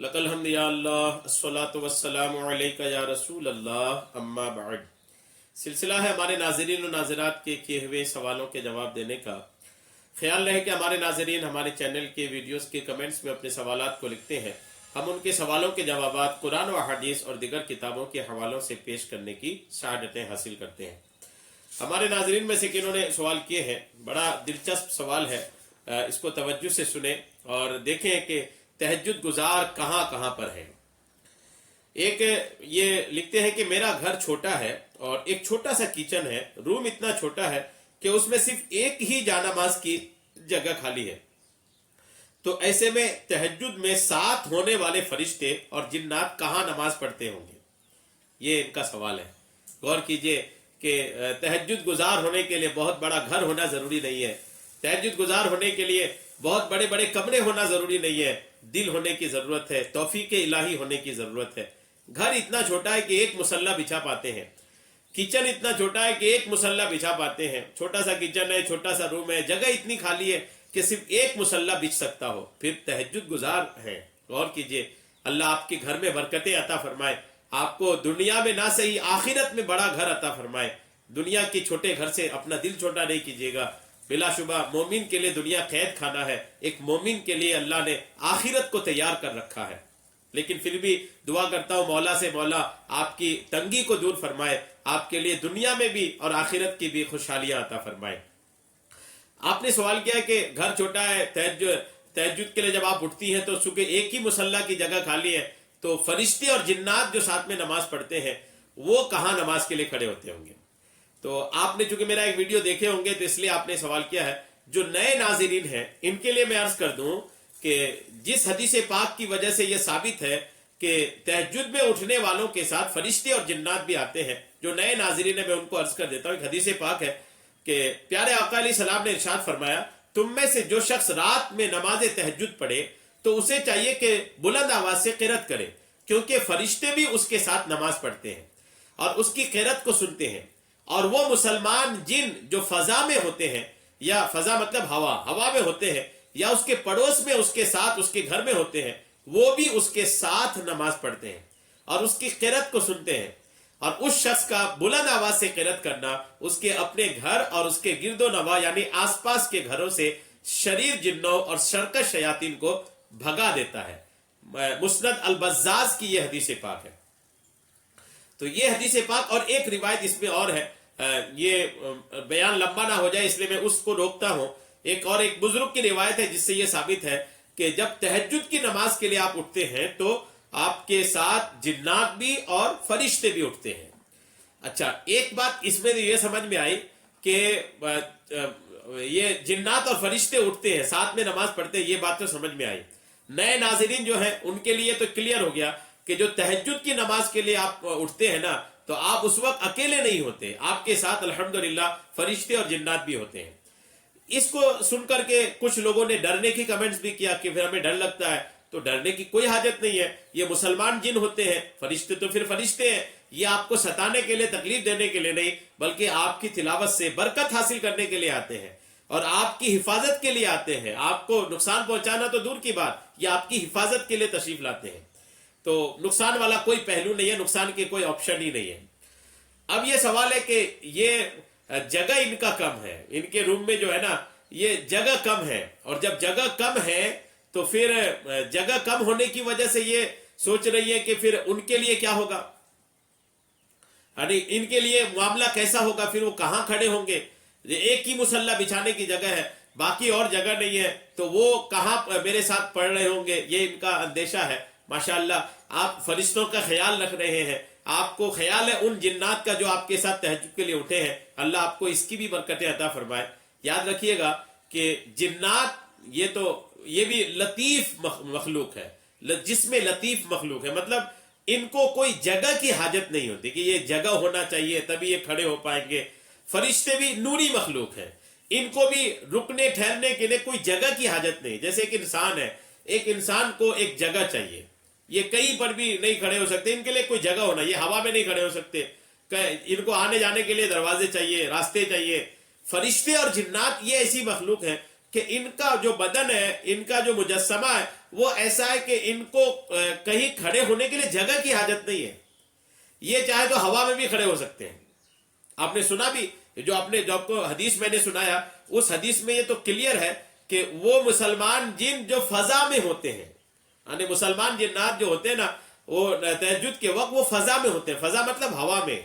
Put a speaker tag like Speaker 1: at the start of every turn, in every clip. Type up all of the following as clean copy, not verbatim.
Speaker 1: लकल हम्द या अल्लाह अस्सलातु वस्सलामु अलैका या रसूल अल्लाह अम्मा बाद। सिलसिला है हमारे नाज़रीन और नाज़रात के किए हुए सवालों के जवाब देने का। ख्याल रहे कि हमारे नाज़रीन हमारे चैनल के वीडियोस के कमेंट्स में अपने सवालात को लिखते हैं। हम उनके सवालों के जवाबात कुरान व हदीस और दीगर किताबों के हवालों से पेश करने की शहादतें हासिल करते हैं। हमारे नाज़रीन में से किन्होंने सवाल किए हैं, बड़ा दिलचस्प सवाल है, इसको तवज्जो से सुने और देखें कि तहज्जुद गुजार कहाँ कहाँ पर है। एक ये लिखते हैं कि मेरा घर छोटा है और एक छोटा सा किचन है, रूम इतना छोटा है कि उसमें सिर्फ एक ही जानामाज की जगह खाली है। तो ऐसे में तहज्जुद में साथ होने वाले फरिश्ते और जिन्नात कहाँ नमाज पढ़ते होंगे, ये इनका सवाल है। गौर कीजिए कि तहज्जुद गुजार होने के लिए बहुत बड़ा घर होना जरूरी नहीं है, तहज्जुद गुजार होने के लिए बहुत बड़े बड़े कमरे होना जरूरी नहीं है, दिल होने की जरूरत है, तौफीक इलाही होने की जरूरत है। घर इतना छोटा है कि एक मुसल्ला बिछा पाते हैं, किचन इतना छोटा है कि एक मुसल्ला बिछा पाते हैं, छोटा सा किचन है, छोटा सा रूम है, जगह इतनी खाली है कि सिर्फ एक मुसल्ला बिछ सकता हो, फिर तहज्जुद गुजार है। गौर कीजिए, अल्लाह आपके घर में बरकतें अता फरमाए, आपको दुनिया में ना सही आखिरत में बड़ा घर अता फरमाए। दुनिया के छोटे घर से अपना दिल छोटा नहीं कीजिएगा। बिलाशुबा मोमिन के लिए दुनिया कैद खाना है, एक मोमिन के लिए अल्लाह ने आखिरत को तैयार कर रखा है। लेकिन फिर भी दुआ करता हूं मौला से, मौला आपकी तंगी को दूर फरमाए, आपके लिए दुनिया में भी और आखिरत की भी खुशहालियां अता फरमाए। आपने सवाल किया कि घर छोटा है, तहज्जुद के लिए जब आप उठती हैं तो चूंकि एक ही मुसल्ला की जगह खाली है, तो फरिश्ते और जिन्नात जो साथ में नमाज पढ़ते हैं वो कहाँ नमाज के लिए खड़े होते होंगे। तो आपने चूंकि मेरा एक वीडियो देखे होंगे तो इसलिए आपने सवाल किया है। जो नए नाज़रीन हैं इनके लिए मैं अर्ज कर दूं कि जिस हदीस पाक की वजह से यह साबित है कि तहज्जुद में उठने वालों के साथ फरिश्ते और जिन्नात भी आते हैं, जो नए नाज़रीन है मैं उनको अर्ज कर देता हूं। एक हदीस पाक है कि प्यारे आका अलैहिस्सलाम ने इरशाद फरमाया, तुम में से जो शख्स रात में नमाज तहज्जुद पढ़े तो उसे चाहिए कि बुलंद आवाज से क़िरात करे, क्योंकि फरिश्ते भी उसके साथ नमाज पढ़ते हैं और उसकी क़िरात को सुनते हैं। और वो मुसलमान जिन जो फजा में होते हैं, या फजा मतलब हवा में होते हैं, या उसके पड़ोस में उसके साथ उसके घर में होते हैं, वो भी उसके साथ नमाज पढ़ते हैं और उसकी क़िरात को सुनते हैं। और उस शख्स का बुलंद आवाज से क़िरात करना उसके अपने घर और उसके गिरदो नवा यानी आसपास के घरों से शरीर जिन्नों और शरकश शयातीन को भगा देता है। मुस्नद अल बज़्ज़ाज़ की यह हदीस पाक है। तो ये हदीस पाक और एक रिवायत इसमें और है, ये बयान लंबा ना हो जाए इसलिए मैं उसको रोकता हूं। एक बुजुर्ग की रिवायत है जिससे यह साबित है कि जब तहज्जुद की नमाज के लिए आप उठते हैं तो आपके साथ जिन्नात भी और फरिश्ते भी उठते हैं। अच्छा, एक बात इसमें यह समझ में आई कि ये जिन्नात और फरिश्ते उठते हैं साथ में नमाज पढ़ते हैं, ये बात तो समझ में आई। नए नाज़रीन जो है उनके लिए तो क्लियर हो गया कि जो तहज्जुद की नमाज के लिए आप उठते हैं ना, तो आप उस वक्त अकेले नहीं होते, आपके साथ अल्हम्दुलिल्लाह फरिश्ते और जिन्नात भी होते हैं। इसको सुनकर के कुछ लोगों ने डरने की कमेंट्स भी किया कि फिर हमें डर लगता है। तो डरने की कोई हाजत नहीं है, ये मुसलमान जिन होते हैं, फरिश्ते तो फिर फरिश्ते हैं, ये आपको सताने के लिए तकलीफ देने के लिए नहीं बल्कि आपकी तिलावत से बरकत हासिल करने के लिए आते हैं और आपकी हिफाजत के लिए आते हैं। आपको नुकसान पहुंचाना तो दूर की बात, ये आपकी हिफाजत के लिए तशरीफ लाते हैं। तो नुकसान वाला कोई पहलू नहीं है, नुकसान के कोई ऑप्शन ही नहीं है। अब ये सवाल है कि ये जगह इनका कम है, इनके रूम में जो है ना ये जगह कम है, और जब जगह कम है तो फिर जगह कम होने की वजह से ये सोच रही है कि फिर उनके लिए क्या होगा, अरे इनके लिए मामला कैसा होगा, फिर वो कहां खड़े होंगे। एक ही मुसल्ला बिछाने की जगह है, बाकी और जगह नहीं है, तो वो कहां मेरे साथ पढ़ रहे होंगे, ये इनका अंदेशा है। माशाअल्लाह आप फरिश्तों का ख्याल रख रहे हैं, आपको ख्याल है उन जिन्नात का जो आपके साथ तहज्जुद के लिए उठे हैं। अल्लाह आपको इसकी भी बरकतें अता फरमाए। याद रखिएगा कि जिन्नात ये भी लतीफ मखलूक है, जिसमें लतीफ मखलूक है, मतलब इनको कोई जगह की हाजत नहीं होती कि ये जगह होना चाहिए तभी ये खड़े हो पाएंगे। फरिश्ते भी नूरी मखलूक है, इनको भी रुकने ठहरने के लिए कोई जगह की हाजत नहीं। जैसे एक इंसान है, एक इंसान को एक जगह चाहिए, ये कहीं पर भी नहीं खड़े हो सकते, इनके लिए कोई जगह होना, ये हवा में नहीं खड़े हो सकते, इनको आने जाने के लिए दरवाजे चाहिए, रास्ते चाहिए। फरिश्ते और जिन्नात ये ऐसी मखलूक है कि इनका जो बदन है, इनका जो मुजस्समा है, وہ ایسا ہے کہ ان کو کہیں کھڑے ہونے کے لیے جگہ کی حاجت نہیں ہے. یہ چاہے تو ہوا میں بھی کھڑے ہو سکتے ہیں. آپ نے سنا بھی جو آپ کو حدیث میں نے سنایا، اس حدیث میں یہ تو کلیئر ہے کہ وہ مسلمان جن جو فضا میں ہوتے ہیں، یعنی مسلمان جنات جو ہوتے ہیں نا، وہ تہجد کے وقت وہ فضا میں ہوتے ہیں. فضا مطلب ہوا میں.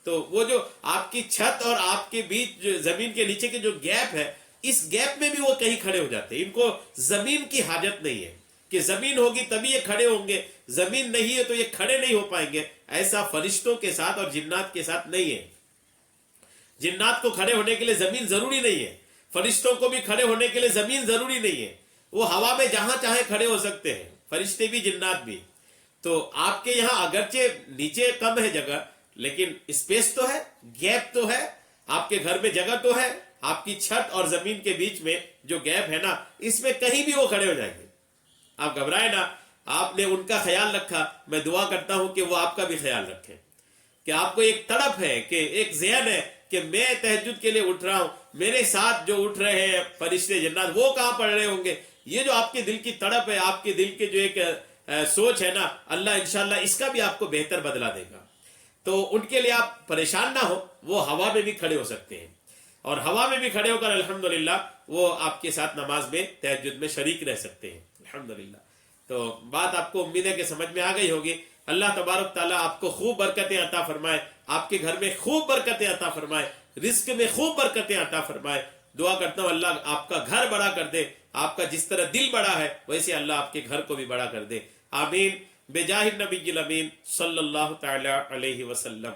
Speaker 1: تو وہ جو آپ کی چھت اور آپ کے بیچ زمین کے نیچے کے جو گیپ ہے، اس گیپ میں بھی وہ کہیں کھڑے ہو جاتے ہیں. ان کو زمین کی حاجت نہیں ہے کہ زمین ہوگی تبھی یہ کھڑے ہوں گے، زمین نہیں ہے تو یہ کھڑے نہیں ہو پائیں گے. ایسا فرشتوں کے ساتھ اور جنات کے ساتھ نہیں ہے. جنات کو کھڑے ہونے کے لیے زمین ضروری نہیں ہے، فرشتوں کو بھی کھڑے ہونے کے لیے زمین ضروری نہیں ہے. وہ ہوا میں جہاں چاہے کھڑے ہو سکتے ہیں، فرشتے بھی جنات بھی. تو آپ کے یہاں اگرچہ نیچے کم ہے جگہ، لیکن اسپیس تو ہے، گیپ تو ہے. آپ کے گھر میں جگہ تو ہے. آپ کی چھت اور زمین کے بیچ میں جو گیپ ہے نا، اس میں کہیں بھی وہ کھڑے ہو جائیں گے. آپ گھبرائے نا. آپ نے ان کا خیال رکھا، میں دعا کرتا ہوں کہ وہ آپ کا بھی خیال رکھیں. کہ آپ کو ایک تڑپ ہے، کہ ایک ذہن ہے کہ میں تہجد کے لیے اٹھ رہا ہوں، میرے ساتھ جو اٹھ رہے ہیں فرشتے جنات وہ کہاں پڑھ رہے ہوں گے. یہ جو آپ کے دل کی تڑپ ہے، آپ کے دل کے جو ایک سوچ ہے نا، اللہ انشاءاللہ اس کا بھی آپ کو بہتر بدلہ دے گا. تو ان کے لیے آپ پریشان نہ ہو، وہ ہوا میں بھی کھڑے ہو سکتے ہیں، اور ہوا میں بھی کھڑے ہو کر الحمدللہ وہ آپ کے ساتھ نماز میں تہجد میں شریک رہ سکتے ہیں الحمدللہ. تو بات آپ کو امید ہے کہ سمجھ میں آ گئی ہوگی. اللہ تبارک تعالیٰ آپ کو خوب برکتیں عطا فرمائے، آپ کے گھر میں خوب برکتیں عطا فرمائے، رزق میں خوب برکتیں عطا فرمائے. دعا کرتا ہوں اللہ آپ کا گھر بڑا کر دے. آپ کا جس طرح دل بڑا ہے ویسے اللہ آپ کے گھر کو بھی بڑا کر دے. آمین بجاہ النبی الامین صلی اللہ تعالی علیہ وسلم.